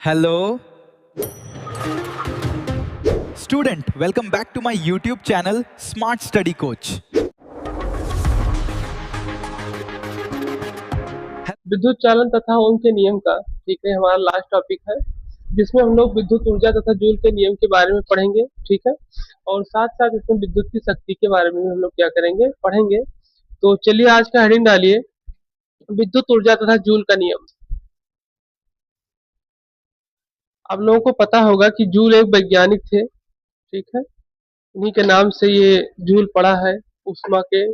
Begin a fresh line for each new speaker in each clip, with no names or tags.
Hello, student. Welcome back to my YouTube channel, Smart Study Coach.
विद्युत चालन तथा ओम के नियम का ठीक है हमारा लास्ट टॉपिक है, जिसमें हम लोग विद्युत ऊर्जा तथा जूल के नियम के बारे में पढ़ेंगे। ठीक है, और साथ साथ इसमें विद्युत की शक्ति के बारे में भी हम लोग क्या करेंगे, पढ़ेंगे। तो चलिए आज का हेडिंग डालिए, विद्युत ऊर्जा तथा जूल का नियम। आप लोगों को पता होगा कि जूल एक वैज्ञानिक थे। ठीक है, उन्हीं के नाम से ये जूल पड़ा है। उष्मा के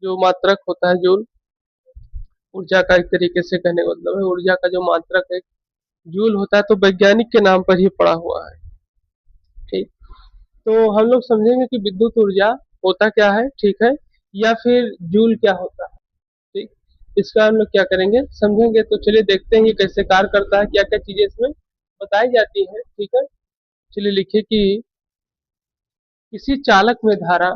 जो मात्रक होता है जूल, ऊर्जा का एक तरीके से कहने का मतलब है, ऊर्जा का जो मात्रक है जूल होता है, तो वैज्ञानिक के नाम पर ही पड़ा हुआ है। ठीक, तो हम लोग समझेंगे कि विद्युत ऊर्जा होता क्या है, ठीक है, या फिर जूल क्या होता है। ठीक, इसका हम लोग क्या करेंगे, समझेंगे। तो चलिए देखते हैं ये कैसे कार्य करता है, क्या क्या चीजें इसमें बताई जाती है। ठीक है, चलिए लिखिए कि किसी चालक में धारा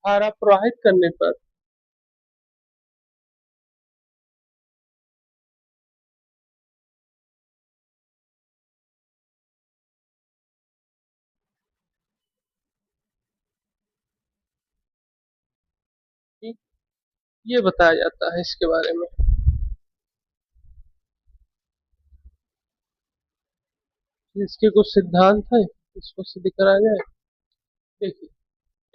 धारा प्रवाहित करने पर ठीक, ये बताया जाता है इसके बारे में। इसके कुछ सिद्धांत है, इसको सिद्ध करा जाए। देखिए,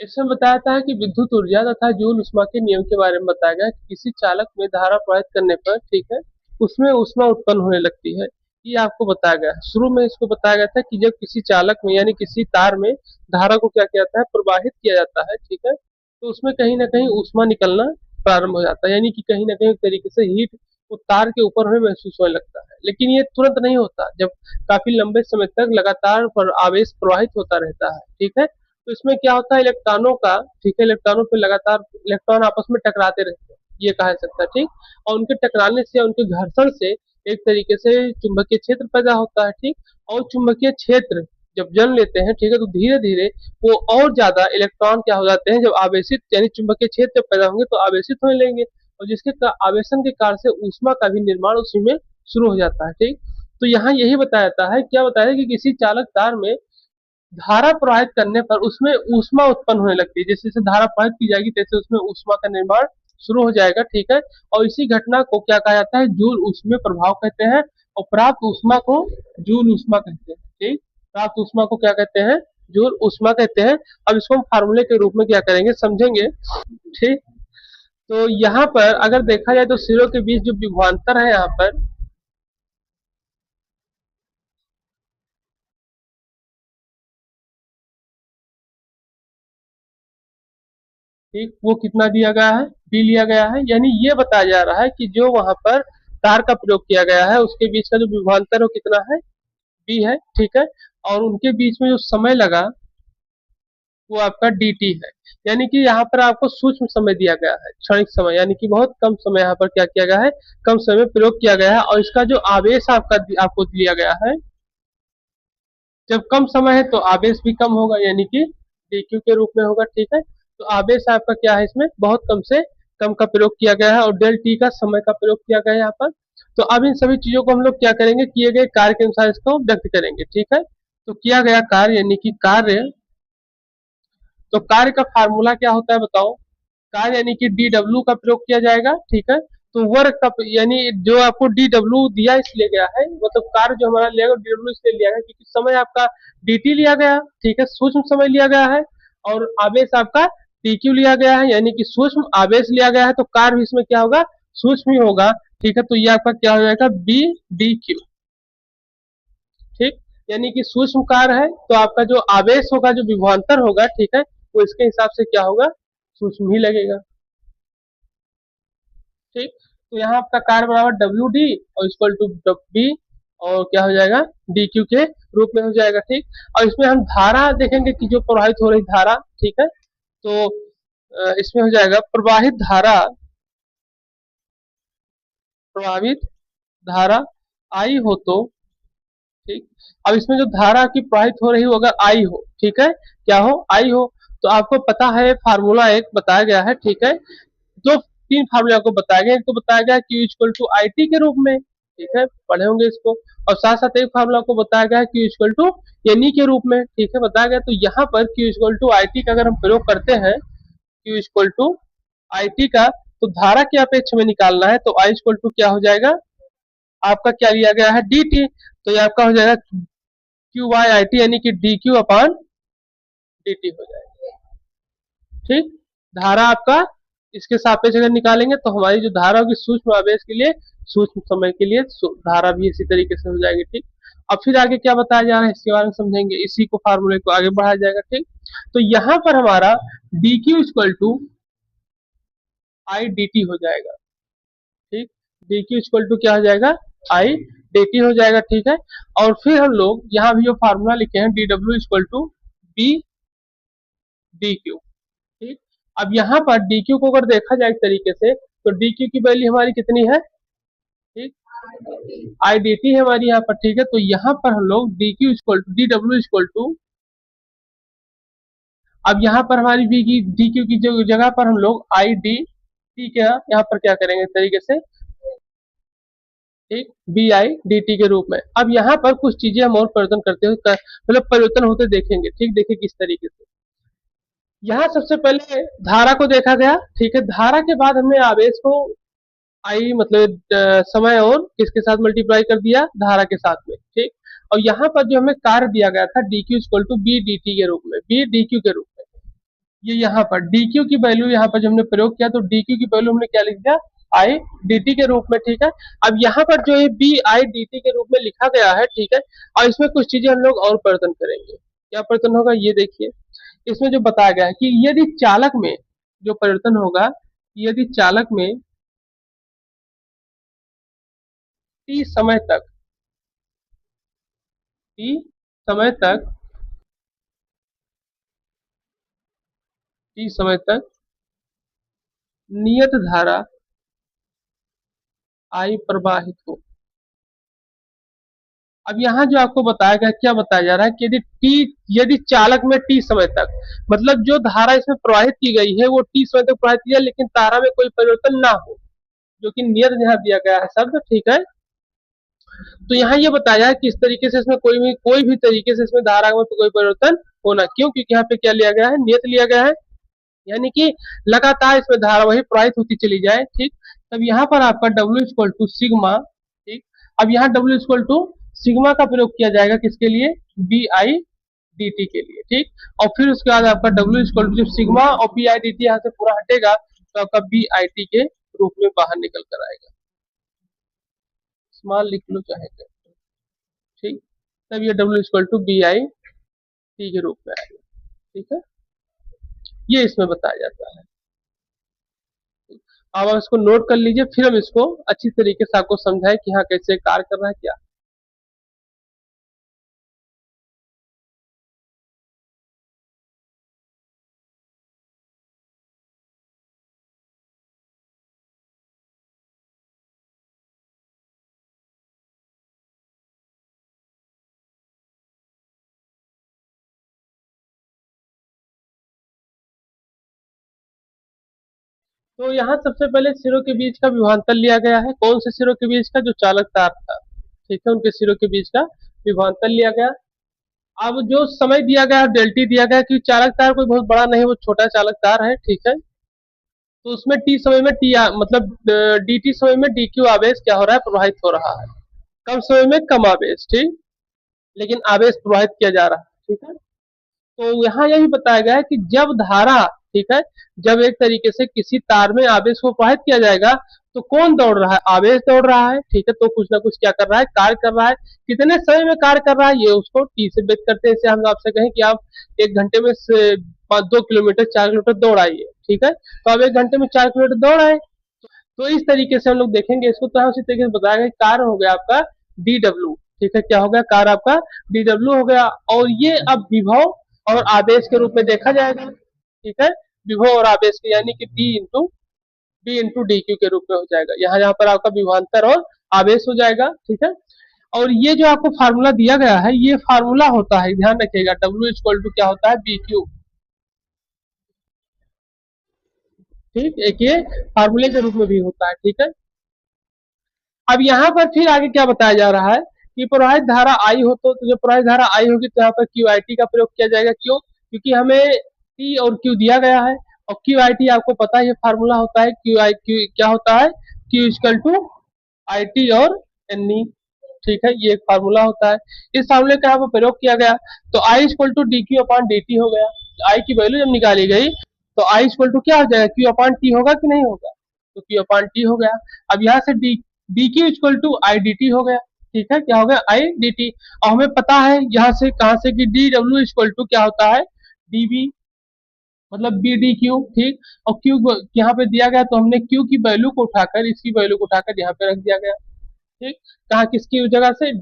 इसमें बताया जाता है कि विद्युत ऊर्जा तथा जूल ऊष्मा के नियम के बारे में बताया गया है कि किसी चालक में धारा प्रवाहित करने पर, ठीक है, उसमें ऊष्मा उत्पन्न होने लगती है। ये आपको बताया गया है। शुरू में इसको बताया गया था कि जब किसी चालक में यानी किसी तार में धारा को क्या किया जाता है, प्रवाहित किया जाता है। ठीक है, तो उसमें कहीं ना कहीं ऊष्मा निकलना प्रारंभ हो जाता है, यानी कि कहीं ना कहीं एक तरीके से हीट वो तार के ऊपर हमें महसूस होने लगता है। लेकिन ये तुरंत नहीं होता, जब काफी लंबे समय तक लगातार पर आवेश प्रवाहित होता रहता है। ठीक है, तो इसमें क्या होता है, इलेक्ट्रॉनों का, ठीक है, इलेक्ट्रॉनों पे लगातार इलेक्ट्रॉन आपस में टकराते रहते हैं, ये कहा जा सकता है। ठीक, और उनके टकराने से, उनके घर्षण से एक तरीके से चुंबकीय क्षेत्र पैदा होता है। ठीक, और चुंबकीय क्षेत्र जब जन्म लेते हैं, ठीक है, तो धीरे धीरे वो और ज्यादा इलेक्ट्रॉन क्या हो जाते हैं, जब आवेशित यानी चुंबकीय क्षेत्र जब पैदा होंगे तो आवेशित होने लेंगे, और जिसके आवेशन के कारण से ऊष्मा का भी निर्माण उसी में शुरू हो जाता है। ठीक, तो यहाँ यही बताया जाता है, क्या बताया है कि किसी चालक तार में धारा प्रवाहित करने पर उसमें ऊष्मा उत्पन्न होने लगती है। जैसे जैसे धारा प्रवाहित की जाएगी तैसे उसमें ऊष्मा का निर्माण शुरू हो जाएगा। ठीक है, और इसी घटना को क्या कहा जाता है, जूल ऊष्मीय प्रभाव कहते हैं, और प्राप्त ऊष्मा को जूल ऊष्मा कहते हैं। ठीक, प्राप्त ऊष्मा को क्या कहते हैं, जूल ऊष्मा कहते हैं। अब इसको हम फार्मूले के रूप में क्या करेंगे, समझेंगे। ठीक, तो यहाँ पर अगर देखा जाए तो सिरों के बीच जो विभवांतर है यहाँ पर, ठीक, वो कितना दिया गया है, बी लिया गया है। यानी ये बताया जा रहा है कि जो वहां पर तार का प्रयोग किया गया है उसके बीच का जो विभवांतर है वो कितना है, बी है। ठीक है, और उनके बीच में जो समय लगा वो आपका डी टी है। यानी कि यहाँ पर आपको सूक्ष्म समय दिया गया है, क्षणिक समय, यानी कि बहुत कम समय यहाँ पर क्या किया गया है, कम समय में प्रयोग किया गया है। और इसका जो आवेश आपका आपको दिया गया है, जब कम समय है तो आवेश भी कम होगा, यानी कि dq के रूप में होगा। ठीक है, तो आवेश आपका क्या है, इसमें बहुत कम से कम का प्रयोग किया गया है, और डेल टी का समय का प्रयोग किया गया है यहाँ पर। तो अब इन सभी चीजों को हम लोग क्या करेंगे, किए गए कार्य के अनुसार इसको व्यक्त करेंगे। ठीक है, तो किया गया कार्य यानी कि कार्य, तो कार्य का फार्मूला क्या होता है बताओ। कार्य यानी कि डी डब्ल्यू का प्रयोग किया जाएगा। ठीक है, तो वर्क का यानी जो आपको डी डब्ल्यू दिया इसलिए गया है, मतलब कार्य जो हमारा लिया गया डी डब्ल्यू इसलिए लिया गया क्योंकि समय आपका dt लिया गया। ठीक है, सूक्ष्म समय लिया गया है, और आवेश आपका dq लिया गया है, यानी कि सूक्ष्म आवेश लिया गया है, तो कार्य भी इसमें क्या होगा, सूक्ष्म ही होगा। ठीक है, तो ये आपका क्या हो जाएगा, बी डी क्यू। ठीक, यानी कि सूक्ष्म कार्य है तो आपका जो आवेश होगा, जो विभवांतर होगा, ठीक है, वो इसके हिसाब से क्या होगा, सूक्ष्म ही लगेगा। ठीक, तो यहाँ आपका कार्य बराबर डब्ल्यू डी और इक्वल टू बी, और क्या हो जाएगा, डी क्यू के रूप में हो जाएगा। ठीक, और इसमें हम धारा देखेंगे कि जो प्रवाहित हो रही धारा, ठीक है, तो इसमें हो जाएगा प्रवाहित धारा, प्रभावित धारा आई हो तो, ठीक। अब इसमें जो धारा की प्रवाहित हो रही हो अगर आई हो, ठीक है, क्या हो, आई हो, तो आपको पता है फार्मूला एक बताया गया है, ठीक है, जो तीन फार्मूले आपको बताया गया, एक तो बताया गया Q equal to I t के रूप में, ठीक है, पढ़े होंगे इसको, और साथ साथ एक फार्मूला आपको बताया गया है Q equal to n e के रूप में, ठीक है, बताया गया। तो यहाँ पर Q equal to I t का अगर हम प्रयोग करते हैं, Q equal to I t का, तो धारा के अपेक्ष में निकालना है, तो I इक्वल टू क्या हो जाएगा, आपका क्या लिया गया है, डी टी, तो ये आपका हो जाएगा क्यू वाई आई टी, यानी कि D Q upon D t हो जाएगा, ठीक। धारा आपका इसके सापेक्ष अगर निकालेंगे तो हमारी जो धारा होगी सूक्ष्म आवेश के लिए, सूक्ष्म समय के लिए धारा भी इसी तरीके से हो जाएगी, ठीक। अब फिर आगे क्या बताया जा रहा है इसके बारे में समझेंगे, इसी को फार्मूले को आगे बढ़ाया जाएगा, ठीक। तो यहाँ पर हमारा d q equal to I d t हो जाएगा, ठीक। डी क्यू इक्वल टू क्या हो जाएगा, आई डी टी हो जाएगा, ठीक है। और फिर हम लोग यहाँ भी जो फार्मूला लिखे हैं डी डब्ल्यू equal to b d q, ठीक। अब यहाँ पर डी क्यू को अगर देखा जाए एक तरीके से, तो डी क्यू की वैल्यू हमारी कितनी है, ठीक, आई डी टी है हमारी यहाँ पर, ठीक है। तो यहाँ पर हम लोग d q equal to d डब्ल्यू इक्वल टू, अब यहाँ पर हमारी बी की डी क्यू की जगह पर हम लोग आई डी टी के यहाँ पर क्या करेंगे इस तरीके से, ठीक, बी आई डी टी के रूप में। अब यहाँ पर कुछ चीजें हम और परिवर्तन करते हुए मतलब परिवर्तन होते देखेंगे, ठीक, देखिए किस तरीके से। यहाँ सबसे पहले धारा को देखा गया, ठीक है, धारा के बाद हमने आवेश को आई मतलब समय और किसके साथ मल्टीप्लाई कर दिया, धारा के साथ में, ठीक। और यहाँ पर जो हमें कार्य दिया गया था d q equal to b d t के रूप में, बी डी क्यू के रूप में, ये यहाँ पर डी क्यू की वैल्यू यहाँ पर जो हमने प्रयोग किया, तो डी क्यू की वैल्यू हमने क्या लिख दिया, आई डी टी के रूप में, ठीक है। अब यहाँ पर जो है बी आई डी टी के रूप में लिखा गया है, ठीक है, और इसमें कुछ चीजें हम लोग और परिवर्तन करेंगे। क्या परिवर्तन होगा ये देखिए, इसमें जो बताया गया है कि यदि चालक में जो परिवर्तन होगा, यदि चालक में टी समय तक, टी समय तक, टी समय तक नियत धारा आई प्रवाहित हो। अब यहाँ जो आपको बताया गया, क्या बताया जा रहा है कि यदि चालक में टी समय तक, मतलब जो धारा इसमें प्रवाहित की गई है वो टी समय तक प्रवाहित की है, लेकिन धारा में कोई परिवर्तन ना हो, जो कि नियत यहाँ दिया गया है शब्द, ठीक है। तो यहाँ ये बताया है कि इस तरीके से इसमें कोई भी तरीके से इसमें धारा में कोई परिवर्तन होना, क्यों, क्योंकि यहाँ पे क्या लिया गया है, नियत लिया गया है, यानी कि लगातार इसमें धारा वही प्रवाहित होती चली जाए, ठीक। तब यहाँ पर आपका W इक्वल टू सिग्मा, ठीक। अब यहाँ W इक्वल टू सिग्मा का प्रयोग किया जाएगा किसके लिए, बी आई डी टी के लिए, ठीक। और फिर उसके बाद आपका W इक्वल टू जब सिग्मा और बी आई डी टी यहाँ से पूरा हटेगा, तो आपका बी आई टी के रूप में बाहर निकल कर आएगा, स्मॉल लिख लो चाहे, ठीक। तब ये W equal to b I t के रूप में आएगा, ठीक है, ये इसमें बताया जाता है। अब आप इसको नोट कर लीजिए, फिर हम इसको अच्छी तरीके से आपको समझाएं कि हाँ कैसे कार्य कर रहा है क्या। तो यहाँ सबसे पहले सिरों के बीच का विभवांतर लिया गया है, कौन से सिरों के बीच का, जो चालक तार था, ठीक है, उनके सिरों के बीच का विभवांतर लिया गया। अब जो समय दिया गया है डेल्टी दिया गया, कि चालक तार कोई बहुत बड़ा नहीं, वो छोटा चालक तार है, ठीक है। तो उसमें टी समय में मतलब डी टी समय में डी क्यू आवेश क्या हो रहा है, प्रवाहित हो रहा है, कम समय में कम आवेश, ठीक, लेकिन आवेश प्रवाहित किया जा रहा है, ठीक है। तो यहाँ यह भी बताया गया है कि जब धारा, ठीक है, जब एक तरीके से किसी तार में आवेश को प्रवाहित किया जाएगा, तो कौन दौड़ रहा है, आवेश दौड़ रहा है, ठीक है। तो कुछ ना कुछ क्या कर रहा है, कार्य कर रहा है, कितने समय में कार्य कर रहा है, ये उसको टी से व्यक्त करते हैं। जैसे हम आपसे कहें कि आप 1 घंटे में 2 किलोमीटर 4 किलोमीटर दौड़ आइए, ठीक है, तो आप 1 घंटे में 4 किलोमीटर दौड़ आए, तो इस तरीके से हम लोग देखेंगे इसको। तो उसी तरीके से बताया गया, कार्य हो गया आपका डी डब्ल्यू, ठीक है, क्या हो गया, कार्य आपका डी डब्ल्यू हो गया, और ये अब विभव और आवेश के रूप में देखा जाएगा, ठीक है, विभव और आवेश के, यानी कि डी इंटू डी क्यू के रूप में हो जाएगा। यहाँ पर आपका विभवांतर और आवेश हो जाएगा, ठीक है। और ये जो आपको फार्मूला दिया गया है, ये फार्मूला होता है, ध्यान रखिएगा, W इक्वल टू क्या होता है, BQ। ठीक, एक ये फार्मूले के रूप में भी होता है। ठीक है, अब यहाँ पर फिर आगे क्या बताया जा रहा है कि प्रवाहित धारा आई हो तो जो प्रवाहित धारा आई होगी तो यहाँ पर QIT का प्रयोग किया जाएगा। क्यों? क्योंकि हमें T और Q दिया गया है, और QIT आपको पता है ये फार्मूला होता है, Q क्या होता है, Q इक्वल टू IT और NE। ठीक है, ये एक फार्मूला होता है। इस फार्मूले का यहाँ पर प्रयोग किया गया तो I equal to DQ upon DT हो गया। I की वैल्यू जब निकाली गई तो I इक्वल टू क्या हो जाएगा, Q अपॉन T होगा कि नहीं होगा, तो Q अपॉन T हो गया। अब यहाँ से DQ इक्वल टू IDT हो गया। ठीक है, क्या हो गया, IDT। और हमें पता है यहाँ से कहाँ से कि DW इक्वल टू क्या होता है, DB मतलब BDQ। ठीक, और Q यहाँ पे दिया गया तो हमने Q की वैल्यू को उठाकर, इसकी वैल्यू को उठाकर यहाँ पे रख दिया गया। ठीक, कहा किसकी जगह से,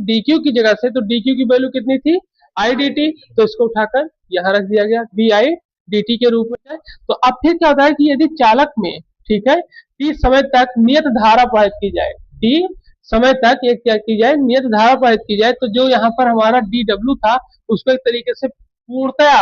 DQ की जगह से, तो DQ की वैल्यू कितनी थी, IDT, तो इसको उठाकर यहाँ रख दिया गया BIDT के रूप में। तो अब फिर क्या होता है कि यदि चालक में, ठीक है, T समय तक नियत धारा प्रवाहित की जाए, T समय तक एक क्या की जाए, नियत धारा प्रवाहित की जाए, तो जो यहाँ पर हमारा DW था उसको एक तरीके से पूर्णतया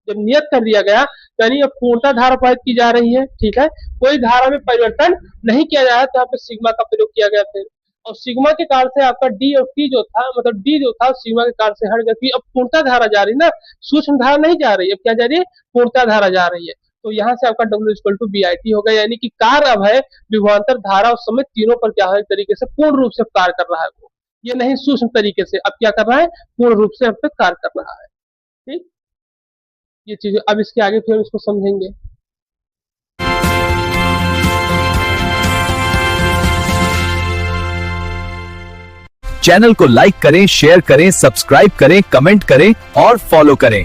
जब नियत कर दिया गया, यानी अब पूर्णता धारा प्रवाहित की जा रही है। ठीक है, कोई धारा में परिवर्तन नहीं किया जा रहा, तो यहाँ पे सिग्मा का प्रयोग किया गया फिर, और सिग्मा के कारण से आपका D और T जो था, मतलब D जो था सिग्मा के कारण से हट गया। अब पूर्णता धारा जा रही ना, सूक्ष्म धारा नहीं जा रही, अब क्या जा रही है, पूर्णता धारा जा रही है। तो यहाँ से आपका W इक्वल टू BIT होगा, यानी कि कार्य अब है विभवांतर धारा उस समय तीनों पर क्या है, तरीके से पूर्ण रूप से कार्य कर रहा है वो, ये नहीं सूक्ष्म तरीके से, अब क्या कर रहा है, पूर्ण रूप से अब तक कार्य कर रहा है। ठीक, ये चीजें अब इसके आगे फिर इसको समझेंगे।
चैनल को लाइक करें, शेयर करें, सब्सक्राइब करें, कमेंट करें और फॉलो करें।